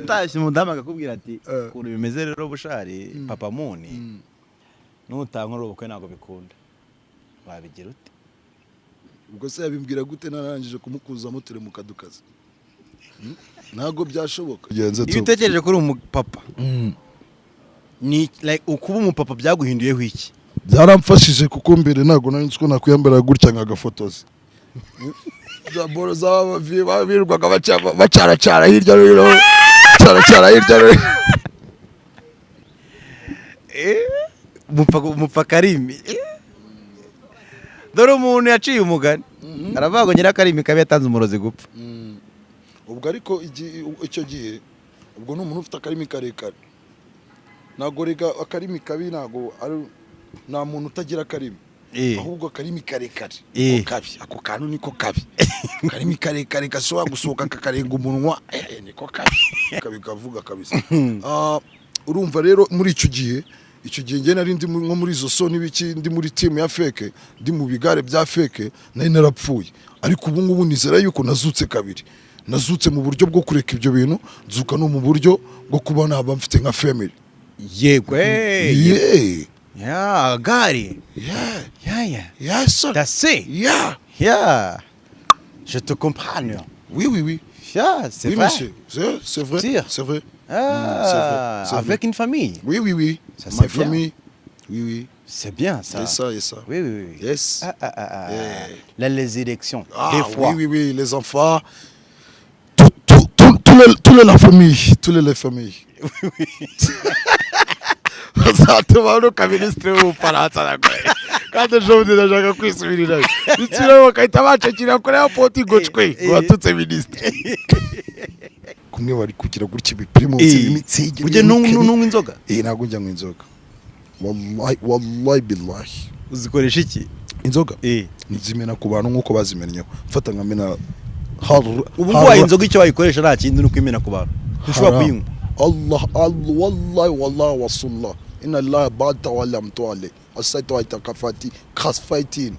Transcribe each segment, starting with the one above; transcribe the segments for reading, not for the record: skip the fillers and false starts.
utashye umudamu akakubwira ati ukuntu bimeze rero bushari papa Muni nutankora ubukwe ntago bikunda wabigira ute ubwo se yabimbwira gute narangije kumukuza mutere mu kadukaza ntago byashoboka iyo utekereje kuri umupapa ni like ukuba umupapa byaguhinduyeho iki byaramfashije kuko mbere ntago nari nzi ko nakwiyambara gutya nkagafotoza zaboro z'abavirwaga bacaracara hirya no hino bacaracara hirya no hino mupfa Karimi dore umuntu yaciye umugani aravuga ngo Nyirakarimi kabi yatanze umurozi gupfa ubwo ariko icyo gihe ubwo ni umuntu ufite akarimi karekare ntago rega akarimi kabi ntago ari nta muntu utagira akarimi ahubwo akarimi karekare ko kabi ako kantu niko kabi akarimi karekare gashobora gusohoka kakarenga umunwa niko kabi kavuga kabisa urumva rero muri icyo gihe nge nari ndi nko muri izo so n'ibiki ndi muri team ya fake ndi mu bigare bya fake nari narapfuye ariko ubu ngubu nizera yuko nazutse kabiri nazutse mu buryo bwo kureka ibyo bintu nzuka no mu buryo bwo kuba naba mfite nka family yego Gary yes that's it je te comprends oui c'est vrai c'est vrai avec une famille oui ça ma famille oui c'est bien ça et ça oui yes les élections des fois oui les enfants tous la famille oui Zatubano ka ministre w'Ufaransa nakore kandi jodi ndashaka kwisubirira ikiro bakahita bacakira kuri airport igocwe watutse ministre kumwe bari kukira gutya bipimo imitsi uje nungu inzoga ntago njya mu inzoga wallahi billahi uzikoresha iki inzoga nizimena ku bantu nkuko bazimennye mfata nkamena ubu wayi inzoga icyo wayikoresha nta kindi nuko imena ku bantu ushobora kuyinywa Allah wallahi wasallah inna Allah ba'da wa lam tu'ali asaitu wa takafati khasfaitin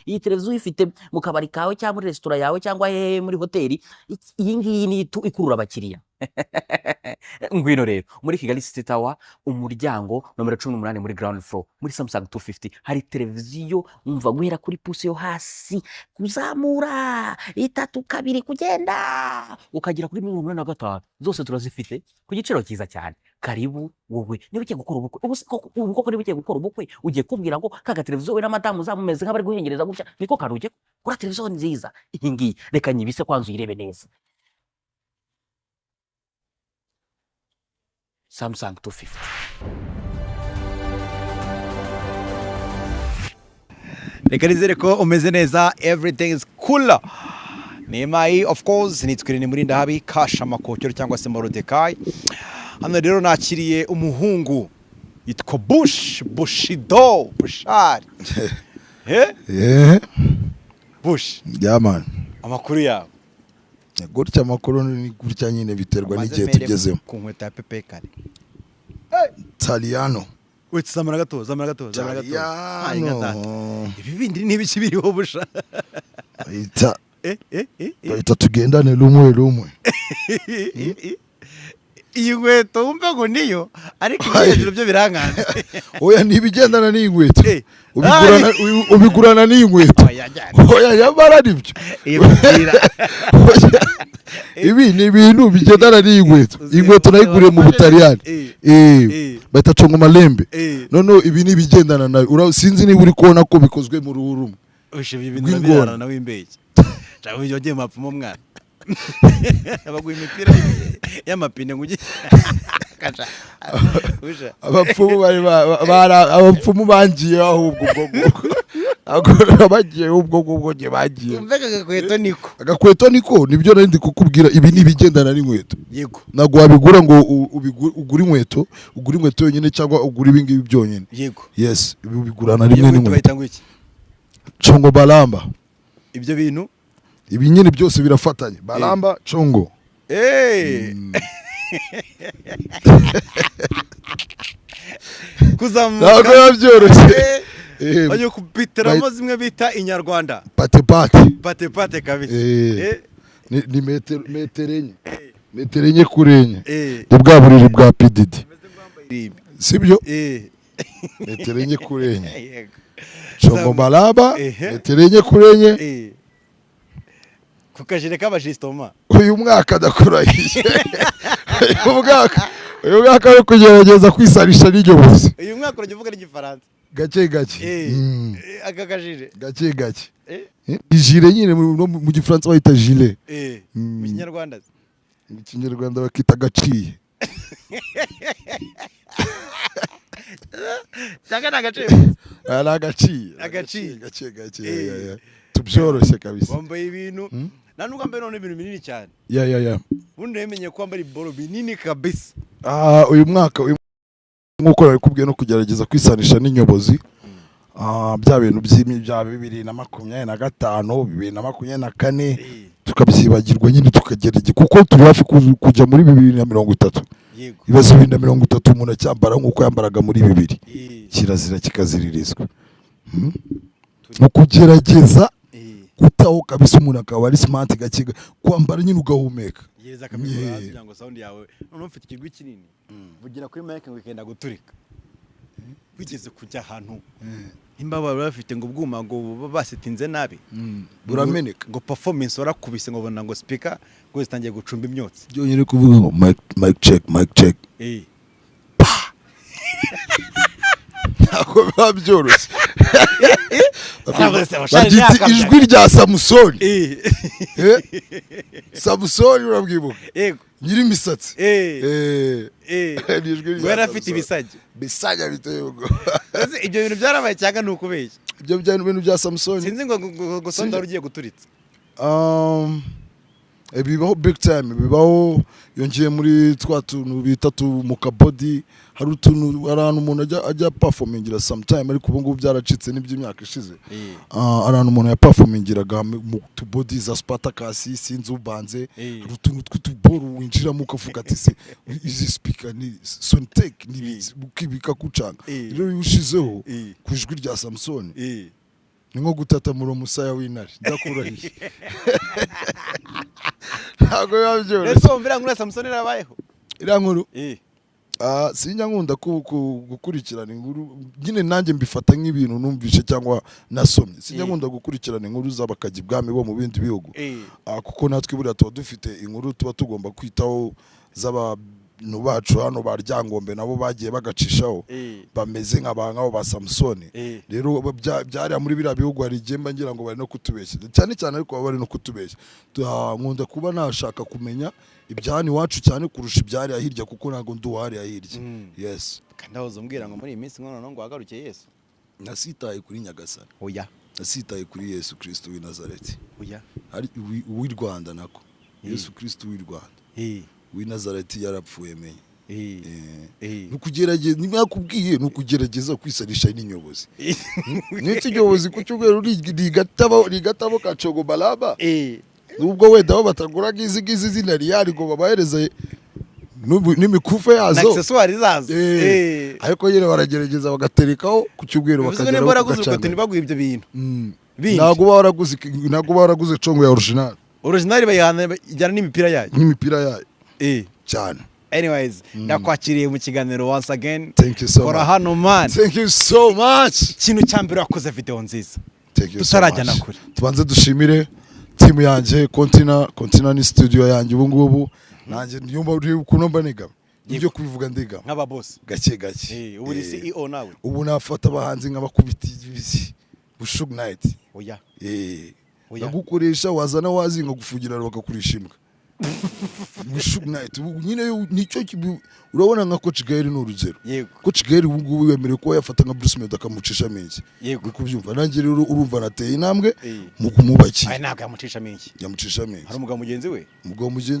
iyi televiziyo ifite mu kabari kawe cyangwa muri restaurant yawe cyangwa muri hoteli iyi ngiyi ni ikurura abakiriya ngwino rero muri Kigali City Tower umuryango nomero 18 muri ground floor muri Samsung 250 hari televiziyo umva guhera kuri puse yo hasi kuzamura 3 2 kugenda ukagira kuri 85 zose turazifite ku giciro cyiza cyane karibu wowe niba ugiye gukora ubukwe ubu niba ugiye gukora ubukwe ugiye kubwira ngo kaga televiziyo we na madamu zamumeze nk'abari guhengereza gutya niko karuge kuri televiziyo nziza iyi ngiyi reka nyibise kwanza uyirebe neza Samsung 250 reka nizere ko umeze neza everything is cool Nemayi of course nitwirinde muri ndahabi kasha makokero cyangwa se Morodekayi hano rero nakiriye umuhungu yitwa Bushido Bushari Bush man amakuru yawe gutya amakuru ni gutya nyine biterwa n'igihe tugezemo ku nkweto ya Pepe kare Italiano wetse zamara gato ibi bindi n'ibiki biriho busha ita tugendane rumwe iyi nkweto wumva ngo niyo ariko ibyo byo biranganze oya nibigendana n'inkweto ubigurana n'inkweto oya yamara nibyo ibi ni ibintu bigendana n'inkweto inkweto nayiguriye mu Butaliyani bata congo malembe none ibi ni bigendana nayo sinzi niba uri kubona ko bikozwe mu ruhu rumwe ushiye ibintu birarana nawe imbeke cyangwa yongeye mapfumo mwana abaguye imipira y'amapine ngugi abapfumu bangiye ahubwo agora bagiye ubwo nge bagiye agakweto niko nibyo nari ndi kukubwira ibi ni bigendana n'inkweto yego nago wabigura ngo ugure inkweto yonyine cyangwa ugure ibingibi byonyine yego yes ibi bigurana rimwe n'inkweto congo balamba ibyo bintu ibi nyine byose birafatanye balamba congo kuzamuka ntabwo biba byoroshye bagiye kubitiramo zimwe bita inyarwanda pate pate kabisa ni metero enye kuri enye ni bwa buriri bwa PDD sibyo metero enye kuri enye Congo Malaba metero enye kuri enye ku kajire k'abajistoma uyu mwaka adakurahiye uyu mwaka ari kugerageza kwisanisha n'inyobozi uyu mwaka urajya uvuga n'igifaransa gake aka kajire gake ijire nyine mu gifaransa bayita jile mu kinyarwanda mu kinyarwanda bakita gaciye cyangwa ni agaciye ari agaciye tubyoroshye kabisa wambaye ibintu nta nubwo wambaye none ibintu binini cyane ubundi yamenye ko wambaye iboro binini kabisa uyu mwaka nk'uko nabikubwiye no kugerageza kwisanisha n'inyobozi bya bintu bya 2025 2024 tukabyibagirwa nyine tukagerageza kuko turi hafi kujya muri 2030 ibibazo 2030 umuntu acyambara nk'uko yambaraga muri 2000 kirazira kikaziririzwa no kugerageza gutaho kabisa umuntu akaba ari smart gakiga kwambara nyine ugahumeka yeza kabisa kugira ngo sound yawe none ufite ikigwi kinini vugira kuri mic ngo ikenda guturika wigeze kujya ahantu imbaba bafite ngo bwuma ngo basetinze nabi burameneka ngo performance warakubise ngo bona ngo speaker ngo zitangiye gucumba imyotsi byo nyine kuvuga ngo mic check ntabwo biba byoroshye ijwi rya Samusoni Samusoni urabwibuka yego nyiri imisatsi ngo yarafite bisajya biteye ubwo ibyo bintu byarabaye cyangwa ni ukubeshya ibyo bintu bya Samusoni sinzi ngo sonda ugiye guturitsa bibaho big time bibaho yongeye muri twa tuntu bitatu mu kabody hari utuntu arantu umuntu ajya performingira sometime ariko ubu ngubu byaracitse n'iby'imyaka ishize arantu umuntu ya performingiraga mu tubody za Spartacus sinzi ubanze hari utuntu tw'utuboro winjiramo ukavuga ati se izi speaker ni Sontec ni ukibika kucanga rero yushizeho ku ijwi rya Samson ni nko gutata muri umusaya w'intare ndakurahiye ntabwo biba byoroshye ese wumvira ngo Samson irabayeho iriya nkuru sinya nkunda gukurikirana inkuru nyine nanjye mbifata nk'ibintu numvishe cyangwa nasomye sinya nkunda gukurikirana inkuru z'abakajya ibwami bo mu bindi bihugu kuko natwe buriya tuba dufite inkuru tuba tugomba kwitaho z'abantu bacu hano ba Ryangombe nabo bagiye bagacishaho bameze nk'abangaho ba Samson rero byari muri biriya bihugu hari igemba ngira ngo bari no kutubeshya cyane cyane ariko bari no kutubeshya nkunda kuba nashaka kumenya ibyani wacu cyane kurusha ibyari ahirya kuko nago nduwari ahirya yes kandi aho umbwira ngo muri iyi minsi ngono ngo hagarukiye Yesu nasitaye kuri Nyagasani oya nasitaye kuri Yesu Kristo w'i Nazareti oya ari w'i Rwanda nako Yesu Kristo w'i Rwanda w'i Nazareti yarapfuye menye nukugerageza nimwakubwiye nukugerageza kwisanisha n'inyobozi n'iki nyobozi ku cyubero rigatabo ka Congo Malaba nubwo wenda aho bataguraga izi zina riyari ngo babahereze n'imikufe yazo accessoires zazo ariko nyine baragerageza bagaterekaho ku cyubwero bakagera bagacana ntibaguye ibyo bintu ntago baraguze congo ya original bayihana ijyana n'imipira yayo cyane anyways ndakwakiriye mu kiganiro once again thank you so much hano man thank you so much ikintu cyambere wakoze video nziza tutarajya nakure tubanze dushimire timu yanjye Continua ni studio yanjye ubu ngubu nanjye nyumva uri kunomba niga ibyo kubivuga ndiga nk'aba boss gake ubu ni CEO nawe ubu nafata abahanzi nk'abakubiti Bushug Night oya nagukoresha wazana wazinga gufugira bakakurisha imbwa Bushug Night nyine nicyo urabona nka Coach Gaël n'urugero Coach Gaël ubu ngubu wemerewe ko yafata nka Bruce Melody akamucisha menshi kubyumva nanjye rero urumva nateye intambwe mu kumubakira ay ntabwo yamucisha menshi hari umugabo mugenzi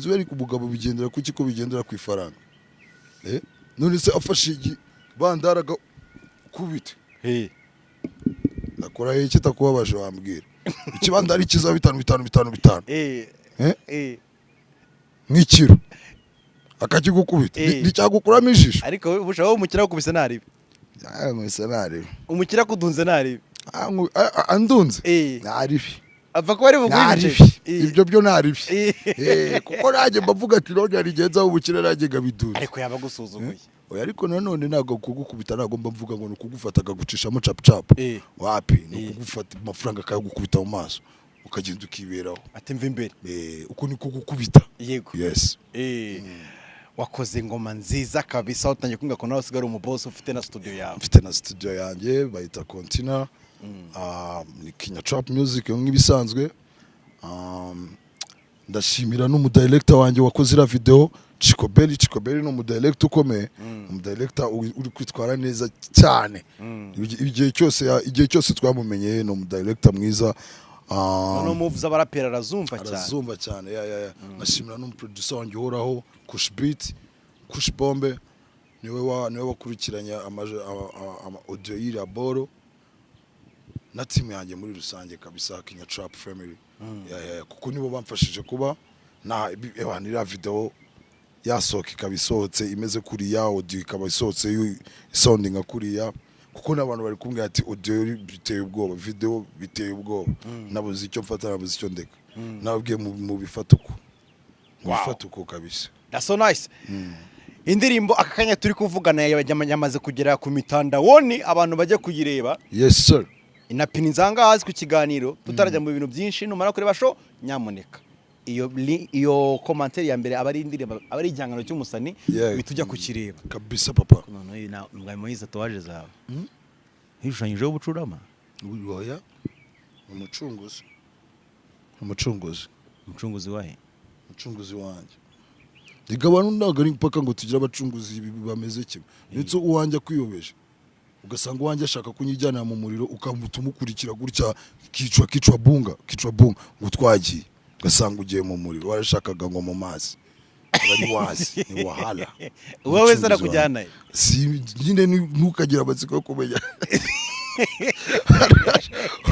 we ariko umugabo bigendera kuki ko bigendera ku ifaranga none se afashe bandaraga kubita nakora iki takubabaje wambwira ikibandari kiza 5 nk'ikiro akakigukubita nicyagukuramo ijisho ariko ubushaho umukira gukubise naribi mwese naribi umukira kudunze naribi andunze naribi apfa ko bari naribi ibyo byo naribi kuko nanjye mbavuga ati none rigenza ubukire nanjye ngabidunze ariko yaba gusuzuguye oya ariko nanone ntabwo kugukubita ntabwo mba mvuga ngo ni ukugufata akagucishamo cap wapi ni ukugufata amafaranga akayagukubita mu maso ukagenda ukiberaho ati mva imbere uko ni kugukubita yego yes wakoze ingoma nziza kabisa utangiye kunga ko nawe usigara umuboss ufite na studio yawe mfite na studio yanjye bayita Continua ni Kenya Trap Music nk'ibisanzwe ndashimira n'umudirector wanjye wakoze ira video Chico Belly no umudirector ukomeye umudirector uri kwitwara neza cyane igihe cyose twamumenye no umudirector mwiza no moves abarapera arazumva cyane nashimira n'umuproducer wanjye uhoraho Kush Beat Kush Bombe niwe wakurikiranye ama audio y'ira boro na team yanjye muri rusange kabisa Kenya Trap Family kuko nibo bamfashije kuba na ira video yasohoka ikabisohotse imeze kuriya audio ikabisohotse sounding kuriya kuko n'abantu bari kumbwira ati audio biteye ubwoba video biteye ubwoba nabuze icyo mfata nabuze icyo ndeka nabwiye mu bifatuko bifatuko kabisa that's so nice indirimbo akakanya turi kuvugana yamaze kugera ku mitanda woni abantu bajye kuyireba yes sir inapini nzanga hazi ku kiganiro tutarajya mu bintu byinshi numara kureba show nyamuneka iyo commentaire ya mbere abari indirimbo abari igihangano cy'umusani bitujya kukireba kabisa papa none ngwaye moyiza towaje zawe hishushanyijeho ubucurama oya umucunguzi wahe umucunguzi wanjye digabanu ntago ari mpaka ngo tugira abacunguzi bameze kimwe ndetse uwanjye kwiyobeje ugasanga uwanjye ashaka kunyijyana mu muriro ukamutumukurikira gutya kicwa bunga ngo twagiye ugasanga ugiye mu muriro warashakaga ngo mu mazi bari wazi ni wahala wowe sara kujyana si nyine nukagira amatsiko yo kumenya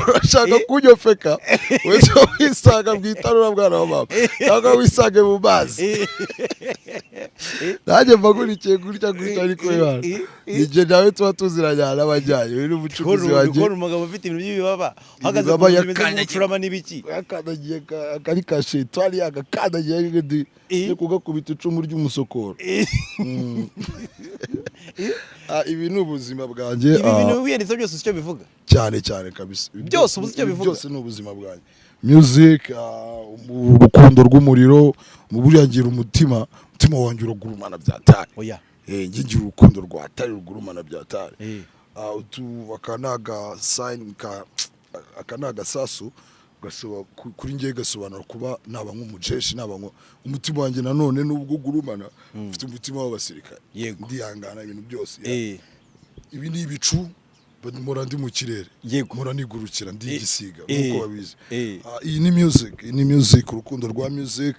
urashaka kunyofeka wese wisanga bwitarura bwana wa mama cyangwa wisange mu mazi nanjye mbagurikiye gutya ariko yana nije nawe tuba tuziranya n'abajyanye uri umucukuzi wanjye ukora umugabo ufite ibintu by'ibibaba hagaze ku bintu bimeze nk'ubucurama n'ibiki yakanagiye akari kashe twari yagakandagiye ngedi yo kugakubita icumu ry'umusokoro ibi ni ubuzima bwanjye ibi bintu wiyanditse byose icyo bivuga cyane kabisa byose ubuze icyo bivuga byose ni ubuzima bwanjye music urukundo rw'umuriro mu buryangira umutima wanjye uragurumana byatari oya ngira urukundo rwatari rugurumana byatari akanaga sign akanaga sasu gasoba kuri ngiye gasobanura kuba naba nk'umujeshi naba umutima wanjye nanone nubwo gurumana ufite umutima w'abasirikare ndihangana ibintu byose ibi ni ibicu mora ndi mu kirere mora nigurukira ndi igisiga nkuko babizi iyi ni music urukundo rwa music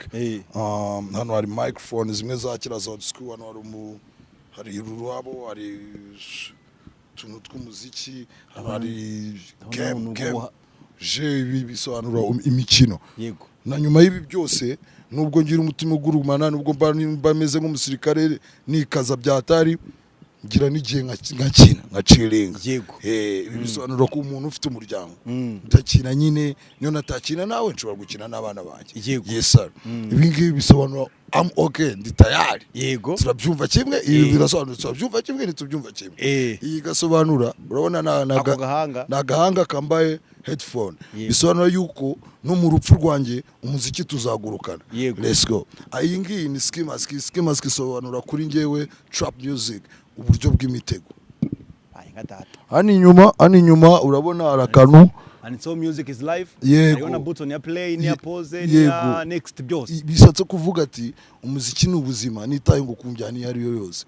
hano hari microphone zimwe za kira za school hano hari ururabo hari tuntu tw'umuziki hari game bisobanura imikino na nyuma y'ibi byose nubwo ngira umutima ugurumana nubwo bameze nk'umusirikare nikaza byatari ngira n'igihe nka chilling ibi bisobanura ko umuntu ufite umuryango ndakina nyine niyo natakina nawe nshobora gukina n'abana banjye yes sir ibi ngibi bisobanura I'm okay ndi tayari turabyumva kimwe ibi birasobanura turabyumva kimwe ntitubyumva kimwe iyi gasobanura urabona na gahanga kambaye headphone bisobanura yuko no mu rupfu rwanjye umuziki tuzagurukana let's go iyi ngiyi ni ski mask isobanura kuri ngewe trap music uburyo bw'imitego hano inyuma urabona arakanu and so music is live yego button ya play ni ya pause ni ya next byose bishatse kuvuga ati umuziki ni ubuzima nitaye ngo kumbyana iyo ari yo yose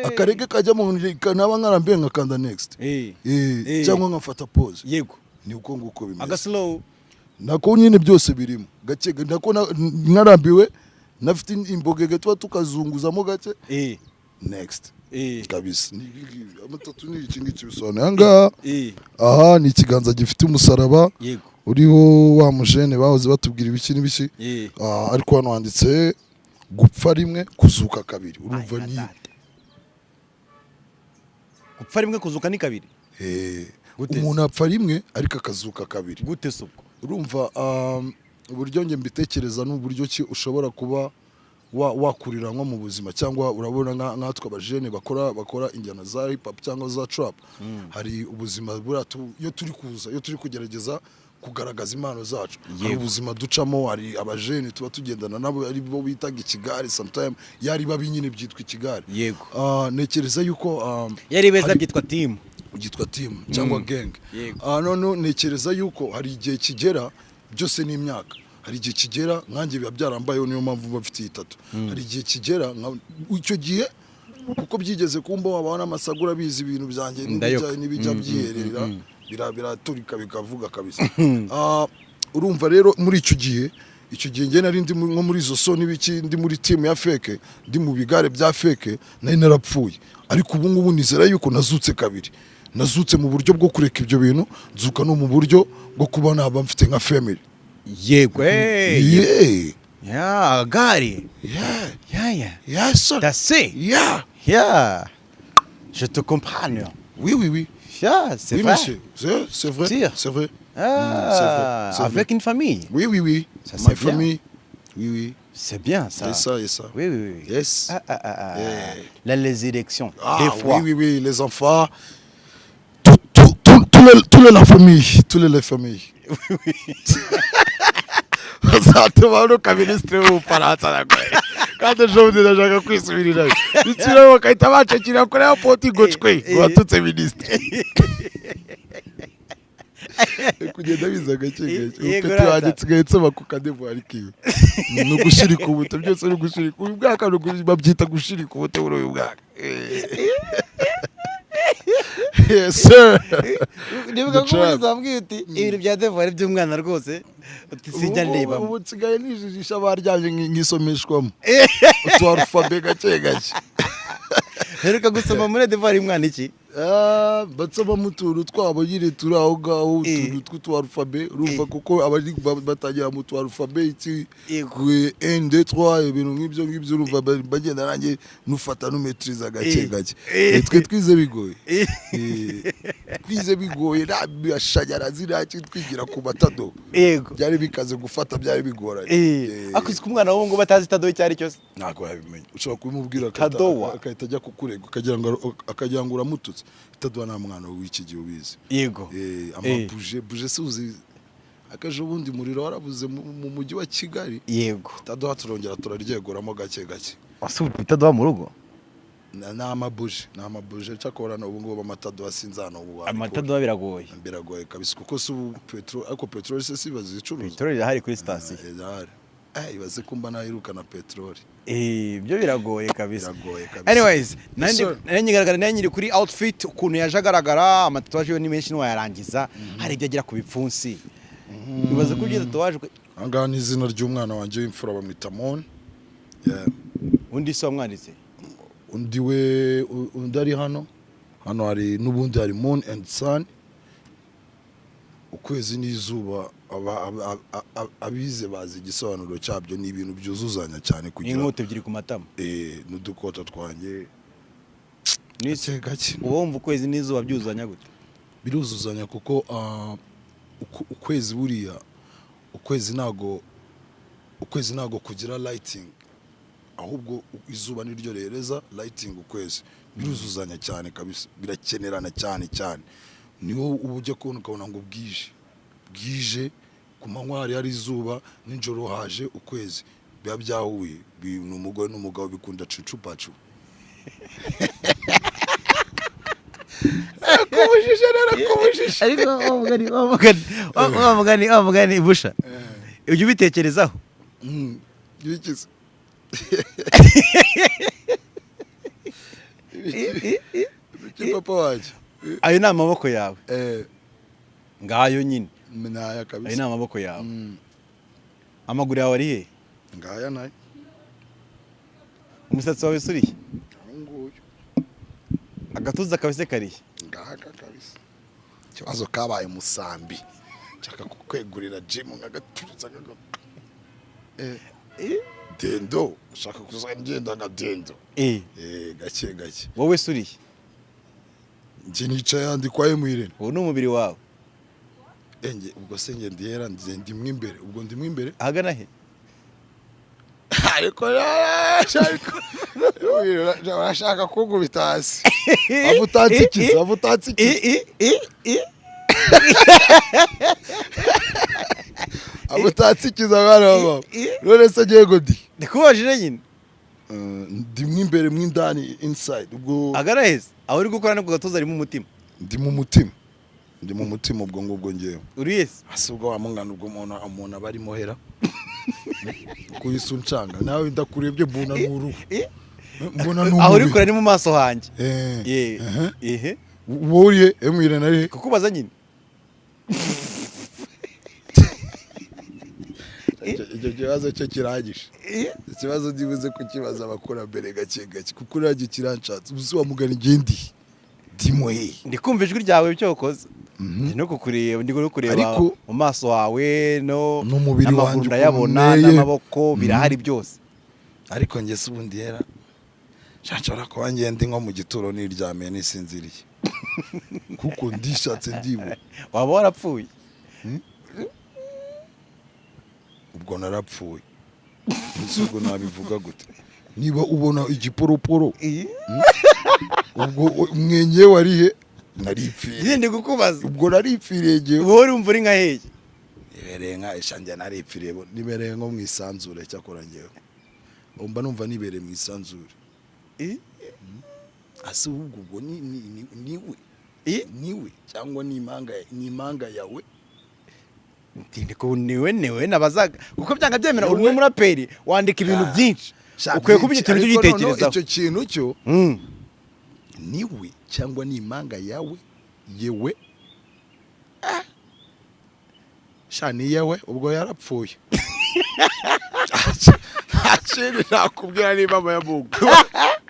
akarege kajya mu naba nkarambiye nkakanda next cyangwa nkafata pause yego ni uko nguko bimeze aga slow nako nyine byose birimo gake nako nkarambiwe nafite imbogege tuba tukazunguzamo gake next kabisa amatatu ni iki ngiki bisobanura ngaha aha ni ikiganza gifite umusaraba uriho wa mujene bahoze batubwira ibiki n'ibiki ariko hano handitse gupfa rimwe kuzuka kabiri urumva ni gupfa rimwe kuzuka ni kabiri umuntu apfa rimwe ariko akazuka kabiri gute subwo urumva uburyo nge mbitekereza n'uburyo ki ushobora kuba wakurira nko mu buzima cyangwa urabona nkatwe abajene bakora injyana za hip hop cyangwa za trap hari ubuzima buratu iyo turi kugerageza kugaragaza impano zacu hari ubuzima ducamo hari abajene tuba tugendana nabo ari bo bitaga ikigari sometime yari babi nyine byitwa ikigari yego nekereza yuko yari beza byitwa team cyangwa gang none nekereza yuko hari igihe kigera byose ni imyaka hari igihe kigera nkanjye biba byarambayeho niyo mpamvu bafitiye 3 hari igihe kigera icyo gihe kuko byigeze kumba wabana amasagura bizi ibintu byanjye n'ibijya byiherera biraturika bikavuga kabisa urumva rero muri icyo gihe nge nari ndi nko muri izo so n'ibiki ndi muri team ya fake ndi mu bigare bya fake nari narapfuye ariko ubu ngubu nizera yuko nazutse kabiri nazutse mu buryo bwo kureka ibyo bintu nzuka no mu buryo bwo kuba naba mfite nka family yego gari sir that's it je te comprends oui c'est vrai c'est vrai c'est vrai avec une famille oui ça ma famille oui c'est bien ça et ça oui yes les élections des fois oui les enfants tous la famille uzatubona ukaministre w'ubufaransa nagoye kandi ejo bundi ndashaka kwisubirirayo ikiraro bakahita bacakira kuri airport igocwe watutse ministre kugenda biza gake upeti wanjye nsigaye nsoma ku kadevuwari kiwe ni ugushirika ubuto byose ni ugushirika uyu mwaka babyita gushirika ubuto muri uyu mwaka yes sir nibuka ko uzambwiye uti ibintu bya devuwari by'umwana rwose utisijya ndeba ubu nsigaye nijijisha baryanje nkisomeshwamo utuarufabe gake heruka gusoma muri devuwari umwana iki batsaba mutuntu twabo nyine turi aho ngaho utuntu tw'utuarufabe urumva kuko abari batangira mu tuarufabe iki un deux trois ibintu nk'ibyo urumva bagenda nanjye nufata numetriza gake twe twize bigoye nabashanyarazi naki twigira ku matado byari bikaze gufata byari bigoranye akuzi ko umwana w'ungu batazi tado cyari cyose nako yabimenye ushobora kubimubwira akahita ajya kukurega akagira ngo uramututse tado na mwana w'iki gihe ubizi yego buje suzi akaje ubundi muriro warabuze mu mujyi wa Kigali yego tado haturongera turaryegoramo gake asubiye tado mu rugo n'amabuje cyakorana ubu ngubu amatado asinzana ubu amatado biragoye kabisa kuko su petrol ariko petrol se sibazi icuruza petrol irahari kuri station ibaze kumba nahirukana petrol byo biragoye kabisa anyways nanyigaragara nanyiri kuri outfit ukuntu yajagaragara amatatuwaje yo ni menshi no yarangiza hari ibyo agira ku bipfunsi bibaze ko byiza tatuwaje anga ni izina ry'umwana wanje w'imfura bamwita Mon undi so mwanditse undi ari hano hari n'ubundi hari Moon and Sun ukwezi n'izuba abize bazi igisobanuro cyabyo ni ibintu byuzuzanya cyane kugira inkoto ebyiri ku matama n'udukota twanjye nise gake ubumva ukwezi n'izuba byuzuzanya gute biruzuzanya kuko ukwezi buriya ukwezi nago kugira lighting ahubwo izuba niryo rereza lighting ukwezi biruzuzanya cyane kabisa birakenerana cyane niwo ubujye kubona ngo bwije ku manywa hari izuba ninjoro haje ukwezi biba byahuye n'umugore n'umugabo bikunda cucupacu kubujije ariko wamugani busha ujye ubitekerezaho bikize papa waje ayo ni amaboko yawe ngayo nyine naya kabisa ayo ni amaboko yawe amaguru yawe ari he ngaya nayo umusatsi wawe suriye agatuza kabise kariye ngaka kabisa kibazo kabaye musambi nshaka kukwegurira gym nkagatuza dendo ushaka kuzagenda nka dendo gake gake. wowe suriye njye nicaye handi kwa Emuirene. ubu ni umubiri wawe Enye ubwo se njye ndihera ndimwe imbere ubwo ndimwe imbere ahagana he ariko urashaka kugubita hasi avutansikiza avutansikiza bana baba none se ngiye godi ndikubajije nyine ndimwe imbere mw'indani inside ubwo ahagana heza aho uri gukora no ku gatuza arimo umutima ndi mu mutima ubwo ngubwo ngewe uri yesi hasi ubwo wamungana ubwo umuntu aba arimo hera kuyisuncanga nawe ndakurebye mbona n'uruhu mbona n'umubiri aho uri kure ni mu maso hanjye wowe Emuirene ari kukubaza nyine icyo kibazo cyo kirangije ikibazo ndibuze kukibaza abakurambere gake gake kuko urajye kiranshatse ubuze wamugana igendi dimoye ndi kumva ijwi ryawe icyo ukoze ndi no kukureba ndi no kureba mu maso hawe no n'umubiri wanjye ndayabona n'amaboko birahari byose ariko njye se ubundi yera nshobora kuba ngende nko mu gituro niryamiye nisinziriye kuko ndishatse ndibu waba warapfuye ubwo narapfuye ubwo nabivuga gute niba ubona igiporoporo ubwo mwenye warihe naripfiriye ndi kukubaza ubwo naripfiriye ngewe wowe urumva uri nka hehe nibereye nka ishanjye naripfiriye nibereye nko mu isanzure cyakora ngewe umva numva nibereye mu isanzure ase ubwo niwe cyangwa ni impanga yawe niwe nabazaga kuko byanga byemera uri n'umuraperi wandika ibintu byinshi ukwiye kuba ikintu cy'igitekerezaho icyo kintu cyo niwe cyangwa ni impanga yawe yewe shani yewe ubwo yarapfuye akiri nakubwira niba amayamungu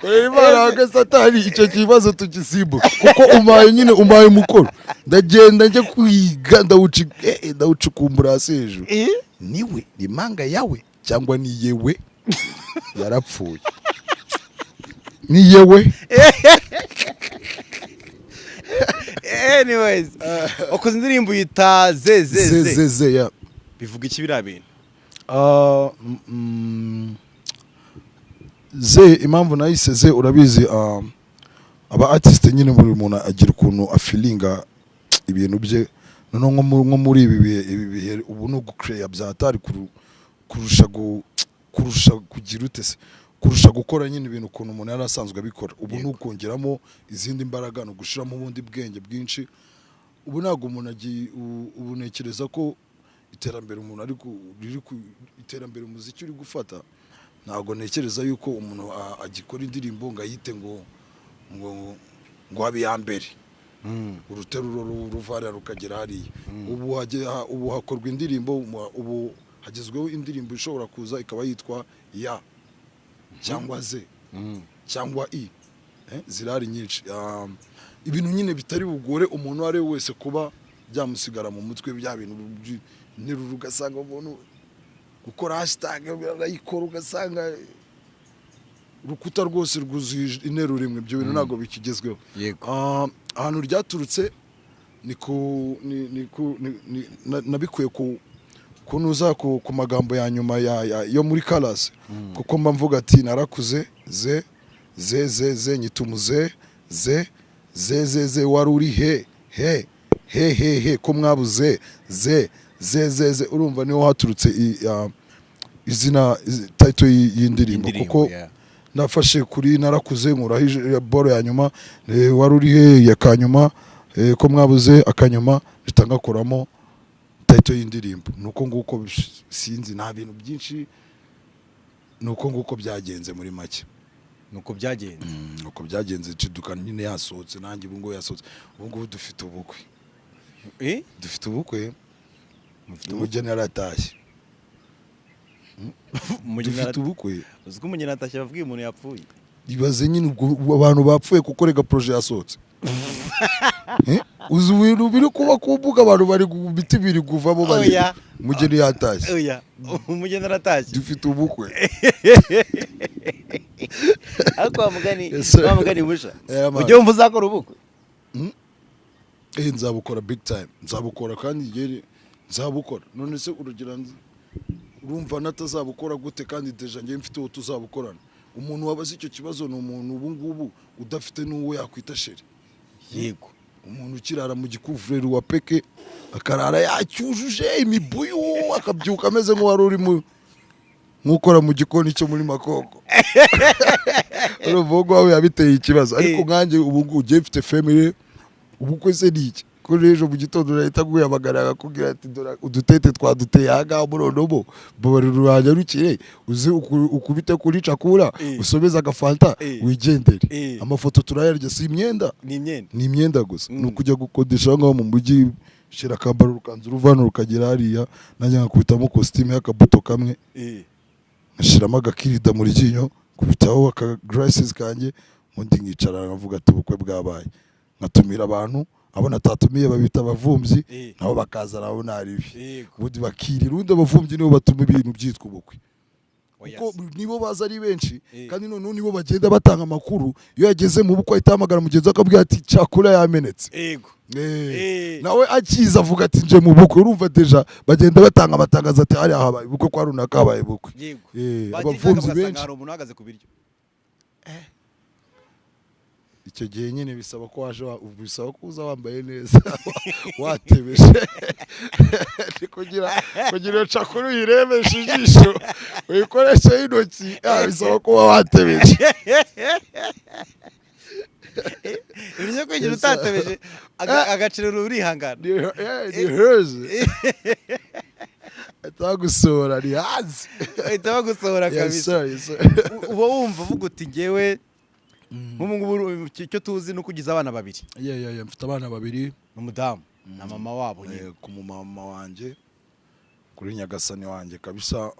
rero imana satani icyo kibazo tugisimbuka kuko umpaye umukoro ndagenda njye kwiga ndawucukumbura hasi hejuru niwe ni impanga yawe cyangwa ni yewe yarapfuye ni yewe anyways ukoze indirimbo yita ze ya bivuga iki biriya bintu ze impamvu nayise ze urabizi aba artiste nyine buri muntu agira ukuntu afilinga ibintu bye none nko muri ibi bihe ubu no gucreate byatari kurusha kugira utese kurusha gukora nyine ibintu ukuntu umuntu yari asanzwe abikora ubu ni ukongeramo izindi mbaraga no gushiramo ubundi bwenge bwinshi ubu ntabwo umuntu agiye ubu nekereza ko iterambere umuntu ari iterambere umuziki uri gufata ntabwo nekereza yuko umuntu agikora indirimbo ngo ayite ngo abe ya mbere uruteruro ruvara rukagera hariya ubu hakorwa indirimbo ubu hagezweho indirimbo ishobora kuza ikaba yitwa ya cyangwa ze cyangwa i zirari nyinshi ibintu nyine bitari bugore umuntu ari wese kuba byamusigara mu mutwe bya bintu nterura ugasanga umuntu gukora hashtag arayikora ugasanga urukuta rwose rwuzuye interuro imwe ibyo bintu ntabwo bikigezweho ahantu ryaturutse nabikuye kunuza ku magambo ya nyuma yo muri Colors kuko mba mvuga ati narakuze ze nyitumuze ze wari uri he ko mwabuze ze urumva niho haturutse izina title y'indirimbo kuko nafashe kuri narakuze nkuraho boro ya nyuma wari uri he ya kanyuma ko mwabuze akanyuma ritangakoramo title y'indirimbo nuko nguko sinzi nta bintu byinshi nuko nguko byagenze muri make nuko byagenze cidukana nyine yasohotse nanjye ubu ngo yasohotse ubu dufite ubukwe dufite ubukwe umugeni yaratashye dufite ubukwe uzi ko umugeni atashye bavuga umuntu yapfuye ibaze nyine abantu bapfuye kuko rega projet yasohotse uzi ibintu biri kuba ku mbuga abantu bari ku biti biri kuvamo bari Oya. umugeni yatashye oya umugeni aratashye dufite ubukwe ariko wamugani Yes, sir. wamugani busha Yeah, man. ujye wumva uzakora ubukwe nzabukora big time nzabukora kandi yeri nzabukora none se urugero urumva natazabukora gute kandi deja ngiye mfite uwo tuzabukorana umuntu wabaze icyo kibazo ni umuntu ubu ngubu udafite n'uwo yakwita sheri yego umuntu ukirara mu gikuvureri wa peke akarara yacyujuje imibuyu akabyuka ameze nk'uwari uri nk'ukora mu gikoni cyo muri Makoko urumva ngo wawe yabiteye ikibazo ariko nkanjye ubu ngubu ugiye mfite family ubukwe se ni iki ko ejo mu gitondo urahita guhamagara akakubwira ati dore udutete twaduteye aha ngaha muri onobo babaruranya rukire uzi ukubite kuri cakura usomeza agafanta wigendere amafoto turayarya si imyenda ni imyenda gusa ni ukujya gukodesha aho ngaho mu mujyi shira akambaro rukanzu ruvana rukagera hariya nanjye nkakubitamo kositime y'akabuto kamwe nkashiramo agakirida mu ryinyo kubitaho aka glasses kanjye undi nkicara nkavuga ati ubukwe bwabaye ngatumira abantu abo natatumiye babita abavumvyi nabo bakaza nabo naribi ubundi bakirira undi abavumvyi nibo batuma ibintu byitwa ubukwe kuko nibo baza ari benshi kandi none nibo bagenda batanga amakuru iyo yageze mu bukwe ahita ahamagara mugenzi akabwira ati cakura yamenetse nawe akiza avuga ati nje mu bukwe urumva deja bagenda batanga amatangazo ati hari habaye ubukwe kwa runaka habaye ubukwe abavumvyi benshi icyo gihe nyine bisaba ko bisaba ko uza wambaye neza watebeje kugira cakuru yirebeshe ijisho uyikoreshe intoki bisaba ko watebeje ibyo kwigira utatebeje agaciro urihangana ni heze atagusora ni hanze ahita bagusohora kabisa uba wumva uvuga uti ngewe nk'ubu icyo tuzi ni uko ugize abana babiri mfite abana babiri n'umudamu na mama wabo ku mumama wanjye kuri nyagasani wanjye kabisa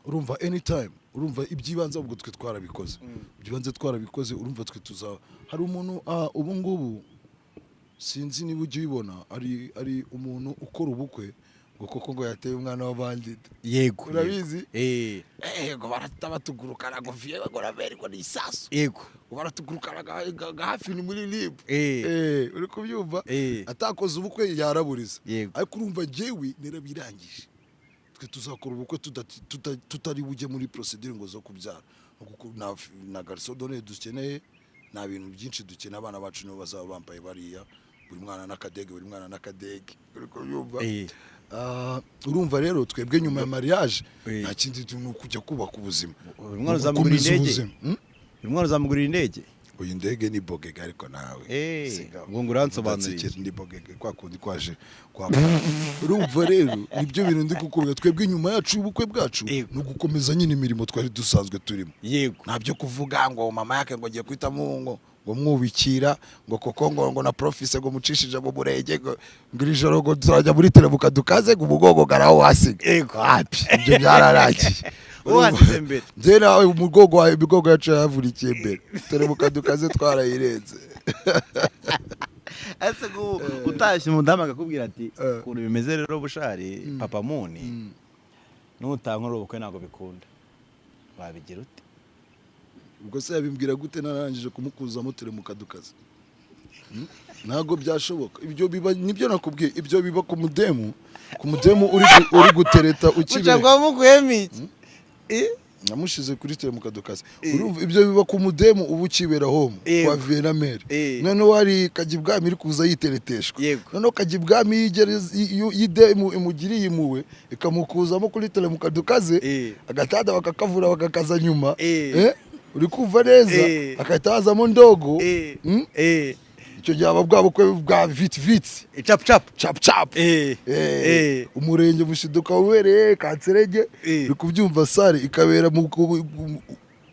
urumva anytime urumva ibyibanze ubwo twe twarabikoze ibyibanze twarabikoze urumva twe hari umuntu ubu ngubu sinzi niba ujya ubibona ari umuntu ukora ubukwe ngo koko ngo yateye umwana w'abandi yego urabizi ngo baratugurukana ngo viye bagora beri ngo ni isasu yego baratugurukana hafi ni muri lib uri kubyumva atakoze ubukwe yaraburiza ariko urumva jewe nerabirangije twe tuzakora ubukwe tutari bujye muri procedure ngo zo kubyara na garso done dukeneye nta bintu byinshi dukeneye abana bacu nibo bazaba bambaye bariya buri mwana n'akadege uri kubyumva urumva rero twebwe nyuma ya mariage nta kindi tuntu kujya kubaka ubuzima umwana uzamugurira indege uyu ndege ni bogega ariko nawe ngo nguransobanurire ni bogega kwa kundi kwaje urumva rero nibyo bintu ndi gukubwira twebwe nyuma yacu ubukwe bwacu no gukomeza nyine imirimo twari dusanzwe turimo yego ntabyo kuvuga ngo mama yake ngo agiye kwita ngo mwubikira ngo koko ngo na profise ngo mucishije ngo murege ngo ijoro ngo turajya muri telebuka dukaze ngo umugongo garaho wasiga hapi ibyo byararagiye wasize mbere nje nawe imigongo yacu yavurikiye mbere telebuka dukaze twarayirenze ase utashye umudamu akakubwira ati ukuntu bimeze rero bushari papa muni n'utankora ubukwe ntabwo bikunda wabigira ute ubwo se yabimbwira gute narangije kumukuzamo telemuka dukaze ntabwo byashoboka ibyo biba nibyo nakubwiye ibyo biba ku mudemu uri gutereta ukibere ucagwa mukuyemo iki namushize kuri telemuka dukaze urumva ibyo biba ku mudemu ubu ukibera home kwa Vienamere noneho hari Kagibwami iri kuza yitereteshwa noneho Kagibwami y'idemu imugiriye imuwe ikamukuzamo kuri telemuka dukaze agatada bakakavura bakakaza nyuma uri kumva neza akahita hazamo ndogo icyo gihe aba bwa bukwe bwa viti cap umurenge mushiduka ubereye Kanserege uri kubyumva sare ikabera mu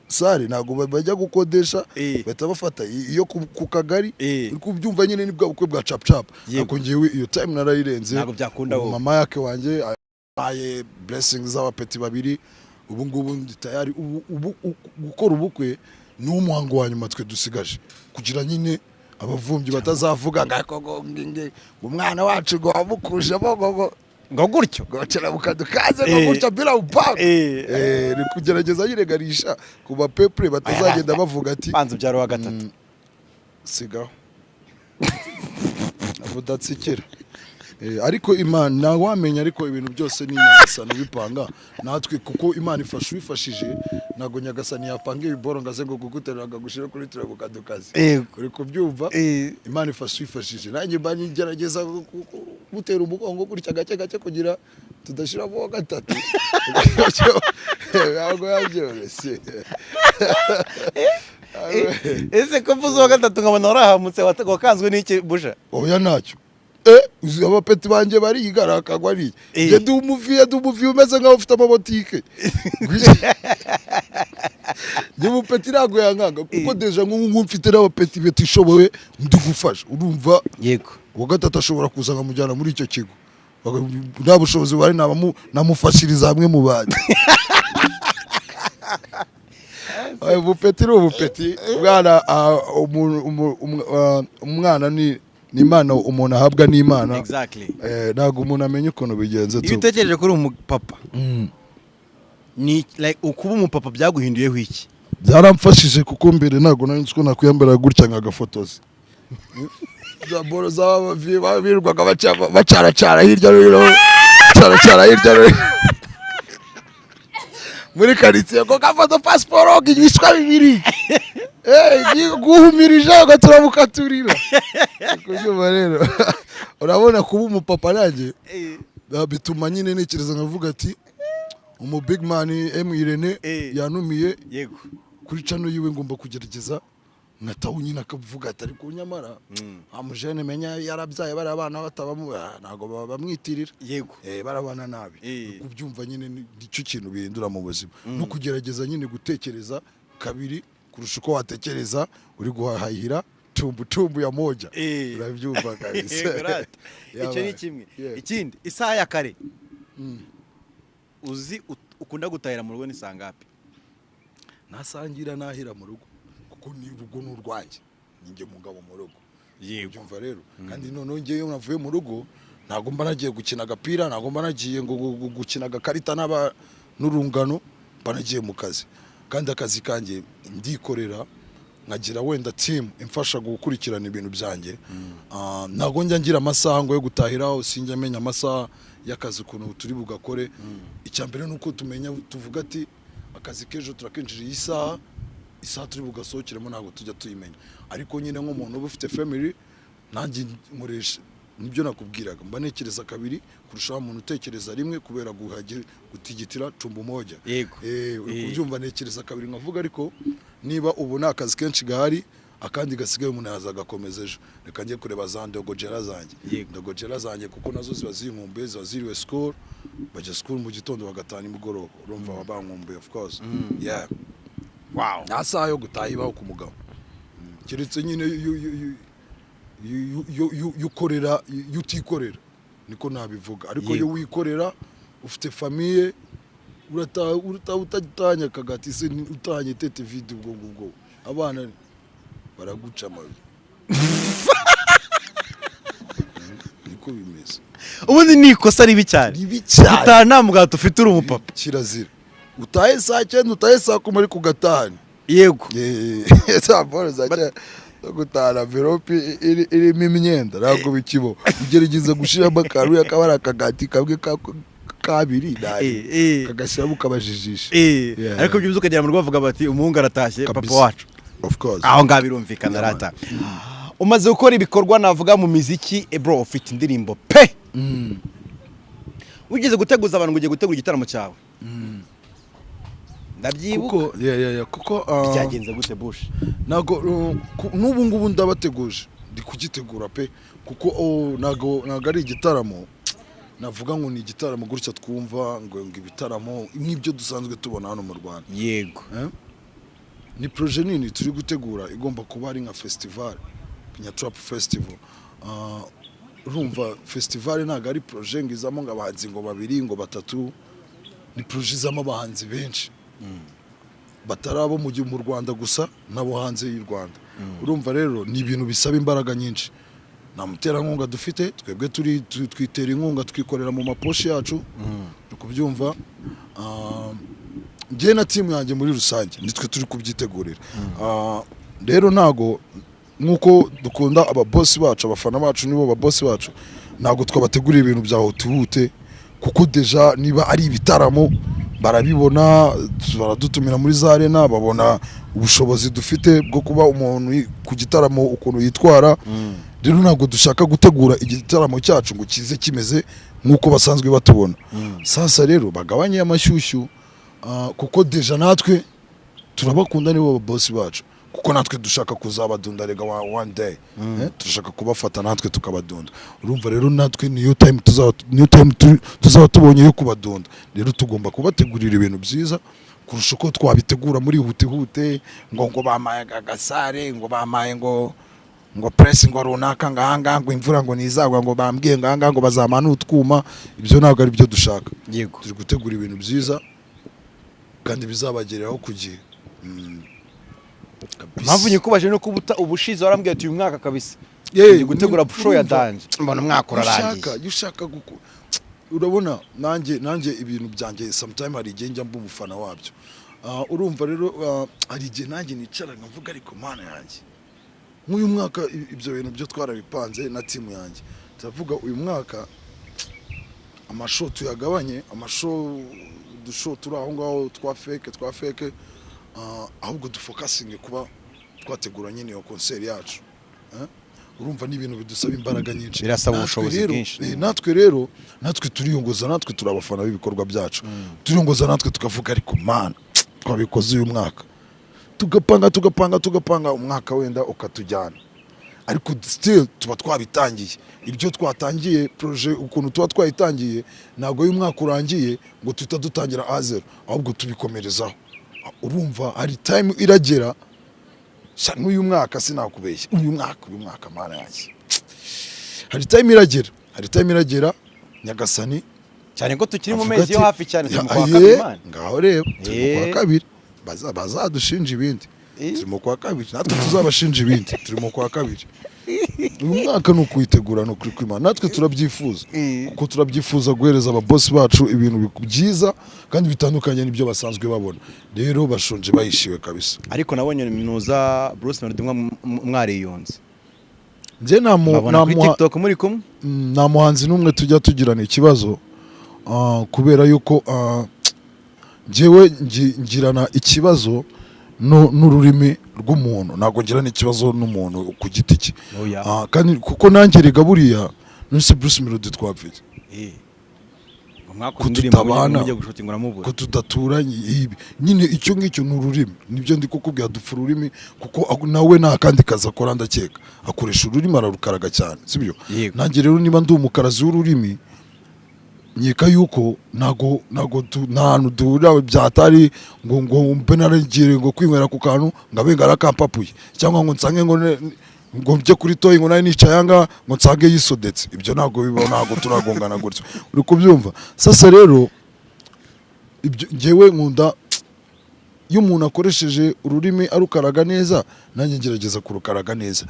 sare ntabwo bajya gukodesha bahita bafata iyo ku kagari uri kubyumva nyine ni bwa bukwe bwa cap ariko ngewe iyo time narayirenze mama yake wanjye aye blessings z'abapeti babiri ubu ngubu ndi tayari gukora ubukwe ni umuhango wa nyuma twe dusigaje kugira nyine abavumbi batazavuga ngo umwana wacu ngo wamukuje ngo gutyo gocera mukadukaze ngo gutya bila upanga ni kugerageza yiregarisha ku bapepre batazagenda bavuga ati banza byaro wa gatatu sigaho abudatsikira ariko Imana ntawamenya ariko ibintu byose ni Nyagasani bipanga natwe kuko Imana ifasha wifashije nago Nyagasani yapanga ibiboro ngaze ngo guguterera gushira kuri tira bukadukazi uri kubyumva Imana ifasha wifashije nanjye mbanye gerageza gutera umugongo gutya gake kugira tudashira bo gatatu yago yabyoroshye ese ko mvuze wa gatatu nkabona warahamutse wakanzwe n'iki busha oya ntacyo uzi abapeti banje bariga akagwa ari je ndi umuvi umeze nkaho ufite amabotike je mupeti rago yankanga kuko deja nk'ubu mfite n'abapeti betishoboye ndi gufasha urumva yego wa gatatu ashobora kuza nkamujyana muri icyo kigo nta bushobozi bari namufashiriza hamwe mu bandi ubupeti ni ubupeti umwana ni Imana umuntu ahabwa n'Imana ntago umuntu amenya ukuntu bigenze iyo utekereje kuri umupapa ni like ukuba umupapa byaguhinduyeho iki byaramfashije kuko mbere ntago nari nzi ko nakwiyambara gutya nkagafotoza zaboro z'abavirwaga bacaracara hirya no hino muri karitsiye ngo gafoto pasiporo gishwa bibiri guhumirije ugaturabukaturira kubyuma rero urabona kuba umupapa nanjye bituma nyine ntekereza nkavuga ati umu big man Irene yanumiye kuri channel yiwe ngomba kugerageza nkataho nyine akavuga ati ariko nyamara amujene menya yarabyaye bari abana batabamu ntago bamwitirira barabana nabi kubyumva nyine nicyo kintu bihindura mu buzima no kugerageza nyine gutekereza kabiri kurusha uko watekereza uri guhahira tumbu ya moja urabyumva kabisa icyo ni kimwe ikindi isaha ya kare uzi ukunda gutahira mu rugo ni sangapi nasangira nahira mu rugo kuko ni urugo n'urwanjye ninjye mugabo mu rugo byumva rero kandi noneho ngeyo navuye mu rugo ntago mba nagiye gukina agapira ntago mba nagiye ngo gukina agakarita n'urungano mba nagiye mu kazi kandi akazi kanjye ndikorera nkagira wenda team imfasha gukurikirana ibintu byanjye ntago njya ngira amasaha ngo yo gutahiraho sinjya amenya amasaha y'akazi ukuntu turi bugakore icyambere nuko tumenya tuvuga ati akazi kejo turakenjira isaha turi bugasohokeremo ntago tujya tuyimenya ariko nyine nk'umuntu uba ufite family nanjye nkoresha nibyo nakubwiraga mba nekereza kabiri kurushaho umuntu utekereza rimwe kubera gutigitira tumbu moja kubyumva nekereza kabiri nkavuga ariko niba ubu nta kazi kenshi gahari akandi gasigaye umuntu yazagakomeza ejo reka njye kureba za ndogojera zanjye kuko nazo ziba zinkumbuye ziba ziriwe school bajya school mu gitondo bagatana imugoroba urumva babankumbuye of course nta yo gutaha ibaho ku mugabo keretse nyine yukorera yutikorera niko nabivuga ariko yo wikorera ufite famille utatanya kagati se utanye tete video ubwo abana baraguca amabi niko bimeze ubundi ni ikosa ribi cyane utana mugabo ufite uri umupapa kirazira utahe saa 9 utahe saa 10 ari kugatani yego saboro zaje gutara envelope irimo imyenda ntabwo bikibo ugerageza gushira amakaru yakabara akagati kabwe kabiri dai kagashyira mukabajijisha ariko byuzuka kugera mu rwavuga bati umuhungu aratashye papa wacu of course aho ngabirumvikana rata umaze gukora ibikorwa navuga mu muziki bro ufite indirimbo pe ugeze guteguza abantu ugiye gutegura igitaramo cyawe ndabyibuka kuko byagenze gute bush nago n'ubu ngubu ndabateguje ndi kugitegura pe kuko nago ari igitaramo navuga ngo ni igitaramo gutya twumva ngo ibitaramo nk'ibyo dusanzwe tubona hano mu Rwanda yego ni projet nini turi gutegura igomba kuba ari nka festival Kenya Trap Festival urumva festival ntago ari projet ngizamo ngo abahanzi ngo babiri ngo batatu ni projet z'amabahanzi benshi batarabo mu Rwanda gusa nabo hanze y'u Rwanda. Urumva rero ni ibintu bisaba imbaraga nyinshi. Nta muterankunga dufite, twebwe twitera inkunga twikorera mu maposhi yacu. Kubyumva njye na team yanjye muri rusange nitwe turi kubyitegurira. Rero ntago nkuko dukunda ababosi bacu, abafana bacu nibo ababosi bacu, ntago twabategurira ibintu bya hutihute, kuko deja niba ari ibitaramo barabibona, baradutumira muri za arena, babona ubushobozi dufite bwo kuba umuntu ku gitaramo ukuntu yitwara. Rero ntabwo dushaka gutegura igitaramo cyacu ngo kize kimeze nk'uko basanzwe batubona. Sasa rero bagabanye amashyushyu, kuko deja natwe turabakunda nibo boss bacu, kuko natwe dushaka kuzabadunda rega one day. Turashaka kubafata natwe tukabadunda. Urumva rero natwe niyo time tuzaba tubonye yo kubadunda. Rero tugomba kubategurira ibintu byiza kurusha uko twabitegura muri hutihute, ngo bamaye agasare, ngo bamaye ngo press ngo runaka ngahanga, ngo imvura ngo nizagwa, ngo bambwiye ngahanga ngo bazamana utwuma. Ibyo ntabwo ari byo dushaka. Yego, turi gutegura ibintu byiza kandi bizabageraho ku gihe. mpamvu nyikubaje no kubuta ubushize warambwiye ati uyu mwaka kabisa ndi gutegura show ya danje, mbona umwaka urarangiye. Ushaka urabona nanjye ibintu byanjye sometime hari igihe njya mba umufana wabyo. Urumva rero hari igihe nanjye nicara nkavuga ariko mana yanjye nk'uyu mwaka ibyo bintu byo twarabipanze na team yanjye, ndavuga uyu mwaka amashow tuyagabanye, amashow dushow turi aho ngaho twa fake, ahubwo dufokasinge kuba twategura nyine iyo concert yacu. Urumva ni ibintu bidusaba imbaraga nyinshi, birasaba ubushobozi bwinshi. Natwe turiyongoza, natwe turabafana b'ibikorwa byacu, turiyongoza natwe tukavuga ariko man twabikoze uyu mwaka, tugapanga umwaka wenda ukatujyana, ariko still tuba twabitangiye. Ibyo twatangiye projet ukuntu tuba twayitangiye, ntabwo uyu mwaka urangiye ngo tuhita dutangira azero, ahubwo tubikomerezaho. Urumva hari time iragera, n'uyu mwaka sinakubeshya, uyu mwaka mana yanjye hari time iragera Nyagasani, cyane ko tukiri mu mezi yo hafi cyane mu kwa kabiri. Ngaho rero turi mu kwa kabiri, bazadushinja ibindi. Turi mu kwa kabiri, natwe tuzabashinja ibindi. Turi mu kwa kabiri. Uyu mwaka ni ukwitegura, no kwimana. Natwe turabyifuza, kuko turabyifuza guhereza ababosi bacu ibintu byiza kandi bitandukanye n'ibyo basanzwe babona. Rero bashonje bayishiwe kabisa. Ariko nabonye minuza Bruce Melody mwariyunze. Nje na TikTok muri kumwe, nta muhanzi n'umwe tujya tugirana ikibazo, kubera yuko njyewe ngirana ikibazo n'ururimi rw'umuntu, ntabwo ngirana ikibazo n'umuntu ku giti cye. Kandi kuko nanjye rega buriya nuse Bruce Melody twapfire, ko tudaturanye ibi nyine, icyo ngicyo ni ururimi. Nibyo ndi kukubwira, dupfa ururimi, kuko nawe nta kandi kazi akora, ndakeka akoresha ururimi, ararukaraga cyane, sibyo? Nanjye rero niba ndi umukarazi w'ururimi, nyeka yuko ntago nta hantu duhurira byatari ngo mbe naragire ngo kwinywera ku kantu ngabe ngarakampapuye, cyangwa ngo nsange ngo njye kuri toyi ngo nari nicaye anga ngo nsange yisodetse. Ibyo ntago bibaho, ntago turagongana gutyo, uri kubyumva? Sasa rero ibyo njyewe nkunda iyo umuntu akoresheje ururimi arukaraga neza, nanjye ngerageza kurukaraga neza,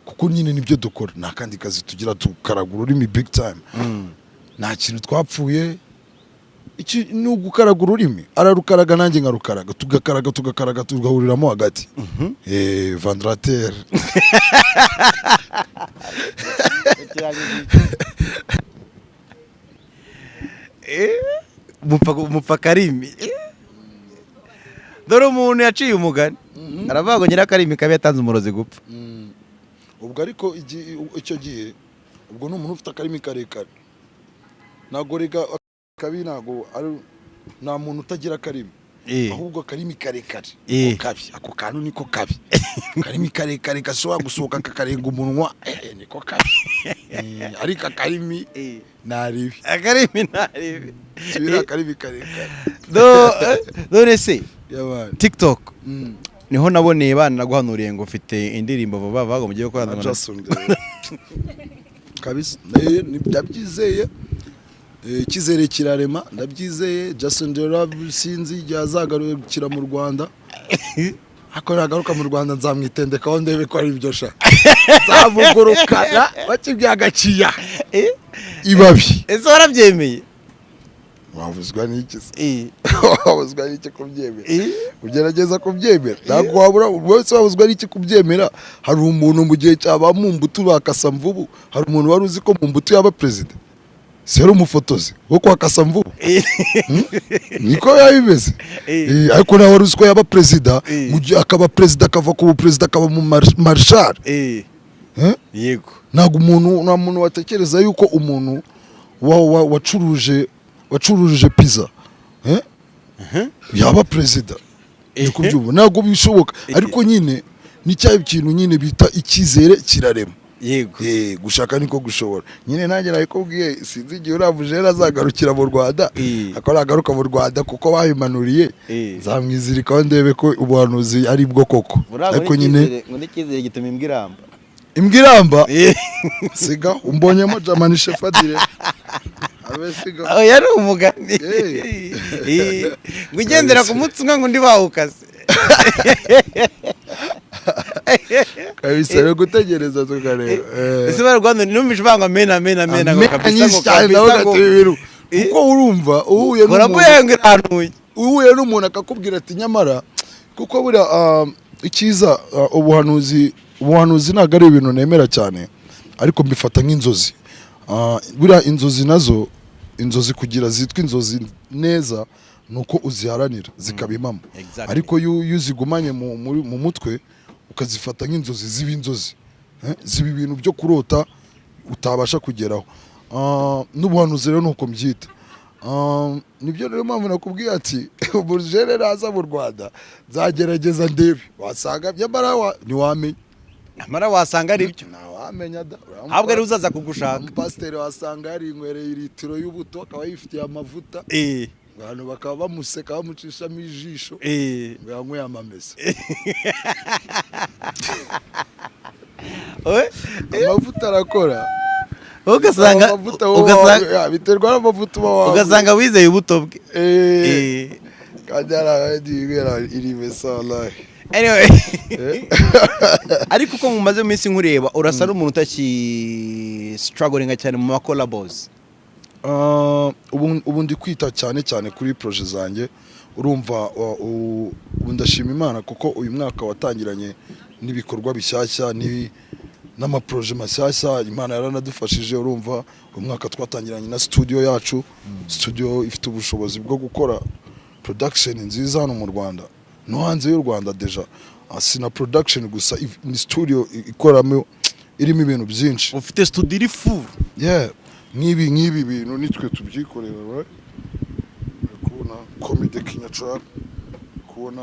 kuko nyine nibyo dukora, nta kandi kazi tugira, tukaraga ururimi big time. Nta kintu twapfuye, iki ni ugukaraga ururimi, ararukaraga nanjye nkarukaraga, tugakaraga tugahuriramo hagati. Vandrateur mupfa Karimi. Dore umuntu yaciye umugani, aravuga ngo Nyirakarimi kabi yatanze umurozi gupfa. Ubwo ariko icyo gihe, ubwo ni umuntu ufite akarimi karekare. Ntabwo rega kabi, ntabwo ari nta muntu utagira akarimi, ahubwo akarimi karekare kabi. Ako kantu niko kabi. Akarimi karekare gashobora gusohoka kakarenga umunwa, niko kabi. Ariko akarimi naribi, akarimi naribi, tubira akarimi karekare. Dore se TikTok niho naboneye bana naguhanuriye ngo ufite indirimbo vuba vuba mugiye gukorana na Jason kabisa. Ni byabyizeye icyizere kirarema ndabyizeye. Jason Derulo sinzi igihe azagarukira mu Rwanda, ariko nagaruka mu Rwanda nzamwitendekaho ndebe ko ari ibyo sha zavugurukana bakibyagaciya ibabi. ese warabyemeye? wabuzwa n'iki se? wabuzwa n'iki kubyemera? ugerageza kubyemera, ntabwo wabura wese wabuzwa n'iki kubyemera. hari umuntu mu gihe cyaba Mumbutu bakasa Mvubu, hari umuntu wari uzi ko Mumbutu yaba perezida? Sero umufotozi wo kwa Kasamvubu niko yabimeze. Ariko nawe wari uzi ko yaba perezida, mu gihe akaba perezida akava ku perezida akaba mu marshal. Yego, ntabwo nta muntu watekereza yuko umuntu wacuruje pizza yaba perezida. Ntabwo bishoboka, ariko nyine ni cya kintu nyine bita icyizere kirarema. yego, gushaka niko gushobora. Nyine nanjye nabikubwiye, sinzi igihe uravuje azagarukira mu Rwanda, akaba agaruka mu Rwanda kuko babimanuriye, nzamwizirikaho ndebe ko ubuhanuzi ari bwo koko. Ariko nyine ngo n'icyizere gituma imbwa iramba siga umbonyemo Jamani Shefadire aho yari umugani ngo ugendera ku mutsi umwe ngo undi bawukaze kabisa rero gutegereza tukareba. ese bari Rwanda numvise banga mena ngo kabisa ngo kuko urumva uhuye n'umuntu akakubwira ati nyamara kuko buriya ikiza ubuhanuzi ntabwo ari ibintu nemera cyane, ariko mbifata nk'inzozi. Buriya inzozi kugira zitwa inzozi neza nuko uziharanira zikabimamo. Ariko iyo uzigumanye mu mutwe ukazifata nk'inzozi ziba inzozi, ziba ibintu byo kurota utabasha kugeraho. N'ubuhanuzi rero nuko mbyita. Nibyo rero mpamvu nakubwiye ati umujene naza mu Rwanda nzagerageza ndebe, wasanga byamara ntiwamenya, amara wasanga ari byo ntawamenya da. ahubwo ari uzaza kugushaka. Pasiteri wasanga yaringwereye litiro y'ubuto akaba yifitiye amavuta, abantu bakaba bamuseka bamucishamo ijisho ngo yanyweye amamesa. Amavuta arakora, ugasanga biterwa n'amavuta uba wawe, ugasanga wizeye ubuto bwe kandi iri mesa wallahi. Anyway ariko uko mumaze iminsi nkureba urasa n'umuntu utaki struggling cyane mu collabos. Ubu ndi kwita cyane kuri projet zanjye. Urumva ubu ndashima Imana kuko uyu mwaka watangiranye n'ibikorwa bishyashya n'amaproje mashyashya. Imana yaranadufashije. Urumva uyu mwaka twatangiranye na studio yacu, studio ifite ubushobozi bwo gukora production nziza hano mu Rwanda no hanze y'u Rwanda. Deja sina production gusa, ni studio ikoramo irimo ibintu byinshi. Ufite studio iri full. Nk'ibi bintu nitwe tubyikorera, right? Kubona comedy Kinyacara, kubona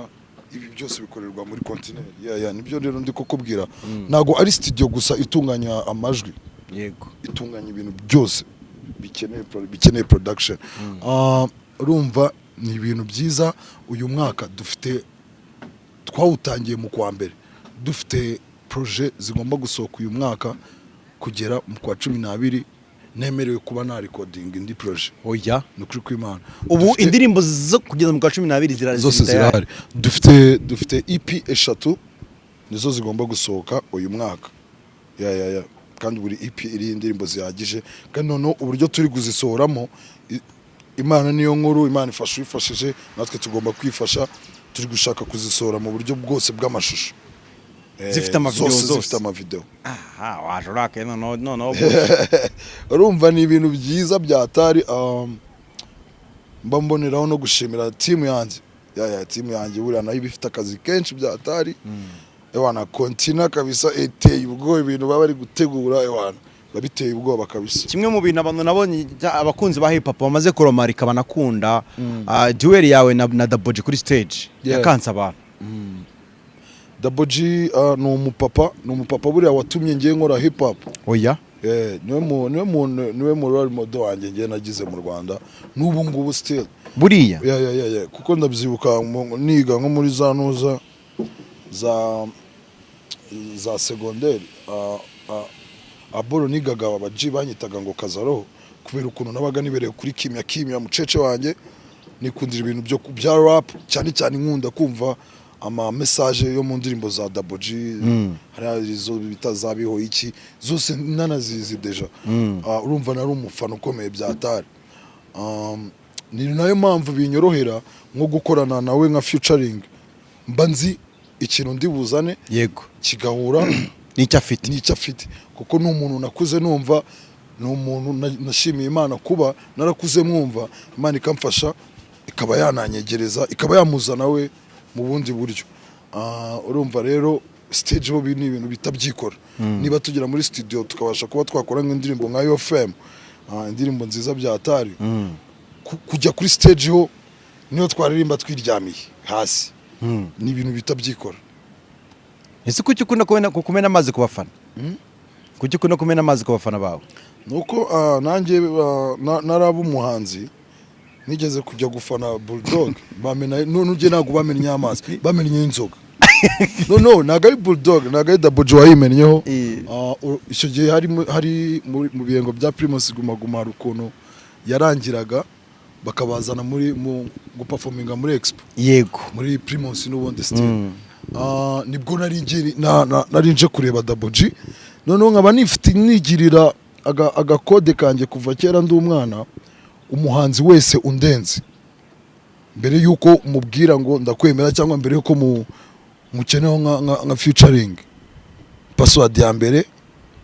ibi byose bikorerwa muri continent. Nibyo rero ndi kukubwira. Nago ari studio gusa itunganya amajwi, yego, itunganya ibintu byose bikeneye production. Urumva ni ibintu byiza. Uyu mwaka twawutangiye mu kwa mbere, dufite projet zigomba gusohoka uyu mwaka kugera mu kwa 12. Nemerewe kuba na recording indi projet. Oya, nukuri kw'Imana. Ubu indirimbo zo kugeza mu kwa 12 zose zirahari. Dufite EP 3 nizo zigomba gusohoka uyu mwaka. Kandi buri EP iri indirimbo zihagije, kandi noneho uburyo turi kuzisohoramo Imana niyo nkuru. Imana ifashije, natwe tugomba kwifasha. Turi gushaka kuzisohora mu buryo bwose bw'amashusho, zifite amavideo. wajorake no urumva ni ibintu byiza byatari. Mbamboneraho no gushimira team yanjye. Team yanjye buriya nayo bifite akazi kenshi byatari. Ewana kontina kabisa, eteye ubwo ibintu baba bari gutegura. Ewana babiteye ubwoba kabisa. Kimwe mu bintu abantu nabonye abakunzi ba hip hop bamaze kuromarika banakunda duel yawe na Daboji kuri stage yakansa abantu. Daboji ni umupapa buriya watumye ngiye nkora hip hop. Oya, niwe mu role model wanjye ngiye nagize mu Rwanda n'ubu ngubu still buriya. Kuko ndabyibuka niga nko muri za nuza za secondaire. aboro nigaga abaji banyitaga ngo Kazaroho kubera ukuntu nabaga nibereye kuri kimya mucece wanjye nikundira ibintu byo bya rap cyane cyane nkunda kumva ama message yo mu ndirimbo za Double G hari izo bitazabiho iki zose nanazizi deja urumva nari umufana ukomeye byatari ni nayo mpamvu binyorohera nko gukorana nawe nka featuring mba nzi ikintu ndibuzane yego kigahura n'icyo afite kuko ni umuntu nakuze numva ni umuntu nashimiye Imana kuba narakuze mwumva Imana ikamfasha ikaba yananyegereza ikaba yamuzana we mu bundi buryo urumva rero stage ho ni ibintu bitabyikora niba tugera muri studio tukabasha kuba twakora nk'indirimbo nka Yo FM indirimbo nziza byatari kujya kuri stage ho niyo twaririmba twiryamiye hasi ni ibintu bitabyikora. Ese kuki ukunda kumena amazi ku bafana kuki ukunda kumena amazi ku bafana bawe? Nuko nanjye naraba umuhanzi nigeze kujya gufana Bulldog bamena nuje nago bamenya amazi bamenya inzoga no naga ari Bulldog naga Double G wayimennyeho icyo gihe hari mu biyengo bya Primus Guma rukono yarangiraga bakabazana muri mu performinga muri Expo yego muri Primus n'ubundi still nibwo narinje kureba Double G noneho nkaba nigirira agakode kanjye kuva kera ndi umwana umuhanzi wese undenze mbere yuko mubwira ngo ndakwemera cyangwa mbere yuko mukeneho nka featuring password ya mbere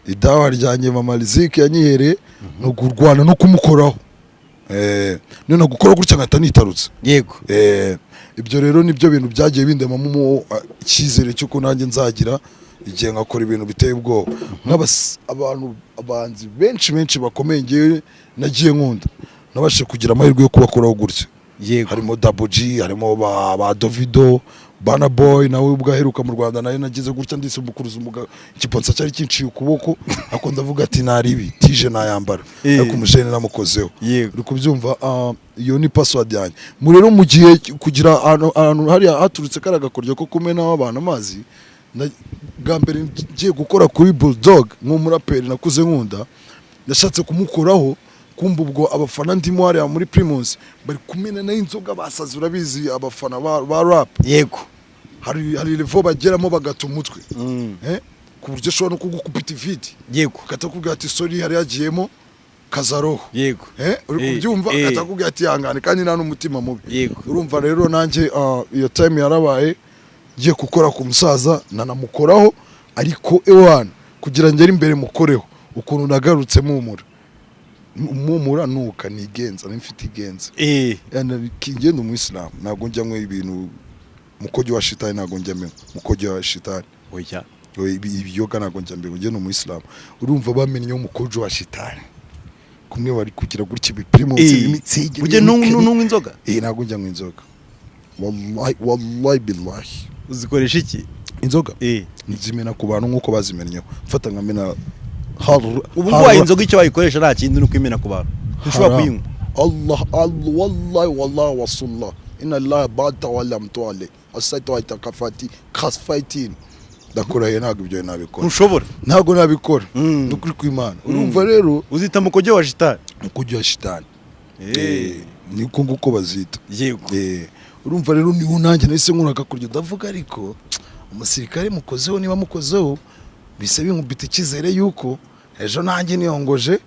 idawa ryanjye Mama Riziki yanyihereye no kurwana no kumukoraho none gukora gutya nkata nitarutse yego ibyo rero nibyo bintu byagiye bindemamo icyizere cy'uko nanjye nzagira igihe ngakora ibintu biteye ubwoba abanzi benshi bakomeye ngiye nagiye nkunda nabashe kugira amahirwe yo kubakoraho gutya harimo Double G harimo ba Davido Bana Boy nawe ubwaheruka mu Rwanda nayo nagize gutya ndise bukuruza ikiponsa cyari kinciye ukuboko ako ndavuga ati naribi tije nayambara ariko umujene namukozeho uri kubyumva iyo ni password yanjye mu rero mu gihe kugira ahantu hari haturutse karagakoryo ko kumena abantu amazi gambere ngiye gukora kuri Bulldog nk'umuraperi nakuze nkunda ndashatse kumukoraho kumva ubwo abafana ndimo hariya muri Primus bari kumena na inzoga basaze urabizi abafana ba rap yego hari level bageramo bagata umutwe ku buryo shobora no kugukupita video yego katakubwira ati sorry hari yagiyemo Kazaroho yego uri kubyumva katakubwira ati yangane kandi nta n'umutima mubi yego urumva rero nanjye iyo time yarabaye ngiye gukora ku musaza nanamukoraho ariko ewana kugira ngere imbere mukoreho ukuntu nagarutse mumura nuka nigenza nimfite igenza kingenda mu Islam nago njya mwe ibintu mukojo wa shitani nago njya mwe mukojo wa shitani oya ibiyoga nago njya mbe ngenda mu Islam urumva bamenye umukojo wa shitani kumwe bari kugira gutya Primus imitsi uje nungu inzoga nago njya mwe inzoga wallahi billahi uzikoresha iki inzoga nzimena ku bantu nkuko bazimennye mfata nkamena ubu wayi inzoga icyo wayikoresha nta kindi nuko imena ku bantu ushobora kuyinywa Allah wallahi wasallah inna Allah ba'da wala mtwale asaita wa takafati khasfighting dakora ntago ibyo nabikora ushobora ntago nabikora ndukuri kw'Imana urumva rero uzita mukojo wa shitani mukojo wa shitani niko nguko bazita yego urumva rero ni unanjye nahise nkuraga kuryo ndavuga ariko umusirikare mukozeho niba mukozeho bise binkubita ikizere yuko ejo nanjye niyongoje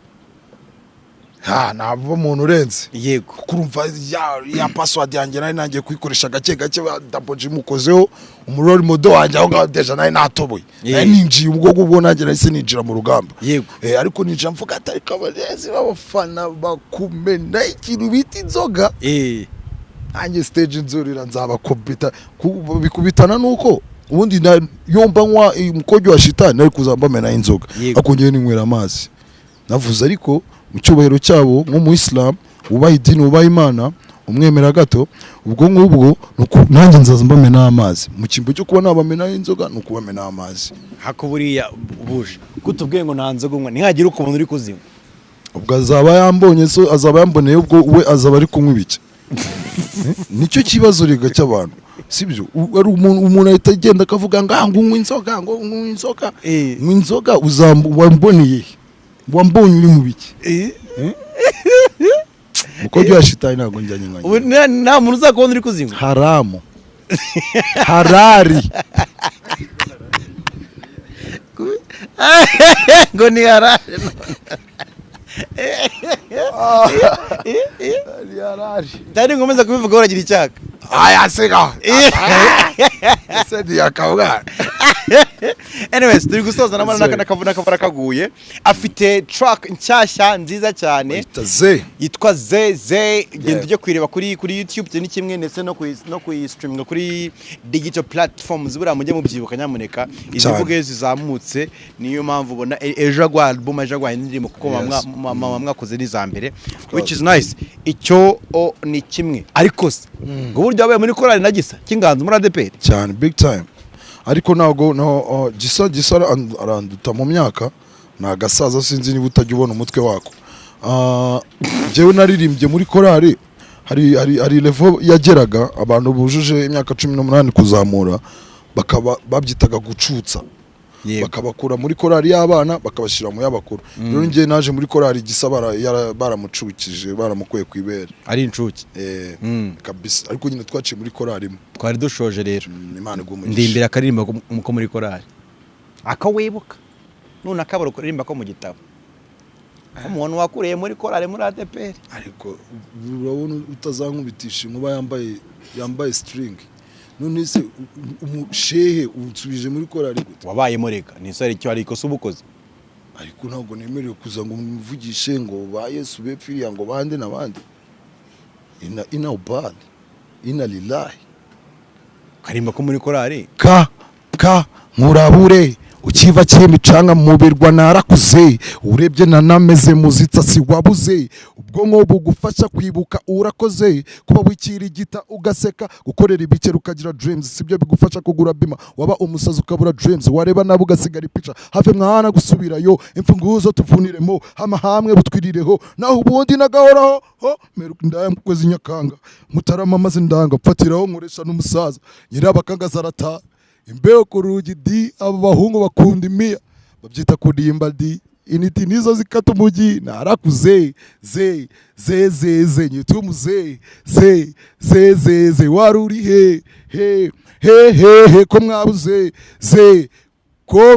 nabo umuntu urenze yego kurumva ya password yanjye nari nangiye kuyikoresha gake Double G mukozeho umurori modo wanjye aho ngaho deja nari natoboye nari ninjiye ubwo nanjye nahise ninjira mu rugamba yego ariko ninjira mvuga atari kabarezi b'abafana bakumena ikintu bita inzoga nanjye stage nzurira nzabakubita bikubitana nuko ubundi yomba nkwa umukojo wa shitani nari kuzambamena inzoga akongeye ninywera amazi navuze ariko mu cyubahiro cyabo nko mu Islam ubaha idini ubaha Imana umwemera gato ubwo ngubwo nanjye nzazambamena amazi mu kimbo cyo kuba nabamena inzoga nuko bamena amazi hakuburiya buje kutubwiye ngo nta nzoga unywa ntihagira uko umuntu uri kuzinywa ubwo azaba yambonye azaba yamboneye ubwo we azaba ari kunywa ibiki nicyo kibazo riga cy'abantu sibyo ari umuntu ahita agenda akavuga ngo unywa inzoga ngo unywa inzoga unywa inzoga wamboneye wambonye uri mu biki uko bya shitani ntago njyanye nkanye nta muntu uzakubona uri kuzinywa haramu harari ngo ni harari cyane ngomeza kubivuga uragira icyaka aya sega sedi yakabwa anyways turi gusoza namana nakavuna kaguye afite track nshyashya nziza cyane yitwa ze genda ujye kwireba kuri YouTube ni kimwe ndetse no kuyistreaminga kuri digital platforms buriya mujye mubyibuka nyamuneka izivuge zizamutse niyo mpamvu ubona ejo gwa album ejo gwa indirimbo kuko mwakoze niza mbere which is nice icyo ni kimwe ariko ngo buryo abaye muri korali nagisa kinganzo muri ADPR cyane big time ariko nago no gisa aranduta mu myaka nagasaza sinzi niba utajya ubona umutwe wako jewe naririmbye muri korali hari level yageraga abantu bujuje imyaka 18 kuzamura bakaba babyitaga gucutsa bakabakura muri korali y'abana bakabashira mu y'abakuru rero ngiye naje muri korali gisa baramucukije baramukuye kwibera ari incuke kabisa ariko nyine twaciye muri korali twari dushoje rero Imana igumugisha ndimbira akaririmba muko muri korali akawibuka none akabaro kuririmba ko mu gitabo umuntu wakuriye muri korali muri ADPR ariko urabona utazankubitisha inkuba yambaye string none se umushehe unsubije muri korali gute wabaye mureka ni sari cyo ari ikosa ubukoze ariko ntabwo nemerewe kuza ngo mvugishe ngo ba Yesu bepfiriya ngo bande nabandi ina ubad ina lillahi karimba ko muri korali ka nkurabure ukiva cyemicanga mubirwa narakuze urebye nanameze muzitsa si wabuze ubwonko bugufasha kwibuka urakoze kuba wikirigita ugaseka gukorera ibikera ukagira dreams sibyo bigufasha kugura bima waba umusazi ukabura dreams wareba nabo ugasigara ipica have mwana gusubirayo imfunguzo tuvuniremo hamwe butwirireho naho ubundi nagahoraho meruka ndaya mukwezi nyakanga mutarama maze ndanga pfatiraho nkoresha n'umusaza nyirabakanga zarata imbeho ku rugi di abo bahungu bakunda imiya babyita kudimba di initi nizo zikata umugi narakuze ze nyitumuze ze waruri he ko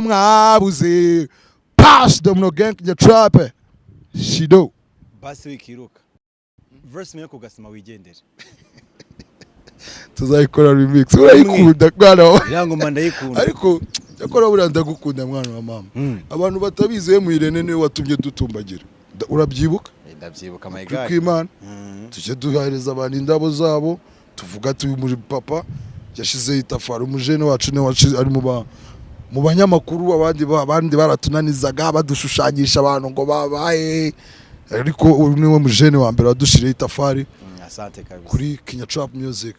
mwabuze pash domino gang ya trap shido basi wikiruka verse mwe kugasima wigendere tuzayikora remix urayikunda mwana wawe irango mandayikunda ariko yakora buriya ndagukunda mwana wa mama abantu batabizeye mu Irene niwe watumye dutumbagira urabyibuka ndabyibuka my god kwimana tuje duhereza abantu indabo zabo tuvuga tuyu muri papa yashize itafari umujene wacu ne wacu ari mu banyamakuru abandi baratunanizaga badushushanyisha abantu ngo babaye ariko niwe mujene wa mbere wadushire itafari asante kabisa kuri Kenya Trap Music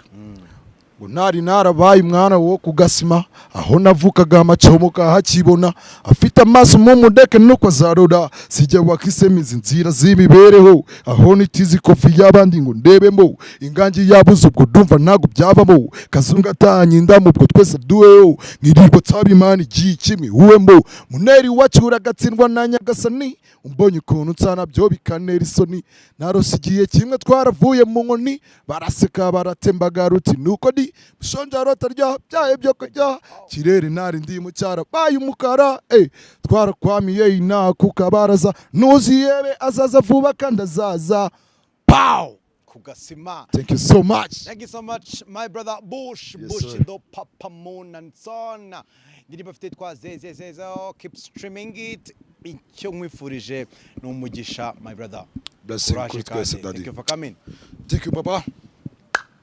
narabaye umwana wo kugasima aho navukaga amacomoka hakibona afite amaso mu mudeke nuko zarora sijya wakisemiza inzira z'imibereho aho nitizi kofi y'abandi ngo ndebemo ingangi yabuze ubwo ndumva ntago byavamo kazunga tanye ndamu ubwo twese duweho ngirirwa tsabimana igikimwe uwemo muneri wacura gatsindwa na Nyagasani umbonye ukuntu nsana byo bikanera isoni narosigiye kimwe twaravuye mu nkoni baraseka baratembaga ruti nuko di shonja rotarya byaye byo kujya kirere nari ndi mu cyara baye umukara twarakwamiye ina kukabaraza nuziyebe azaza vuba kandi azaza pow kugasima thank you so much my brother Bush do Papa Moon and Son ndiri bafite twa zezezezo keep streaming it icyo mwifurije n'umugisha my brother blessing kuri twese daddy thank you for coming thank you papa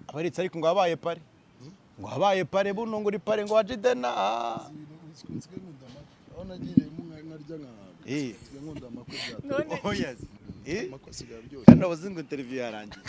abaritse ariko ngo abaye pare buno ngo uri pare ngo wajidena ona gire mu nkarya nkunda amakuru oh yes kandi abazungu interview yarangiye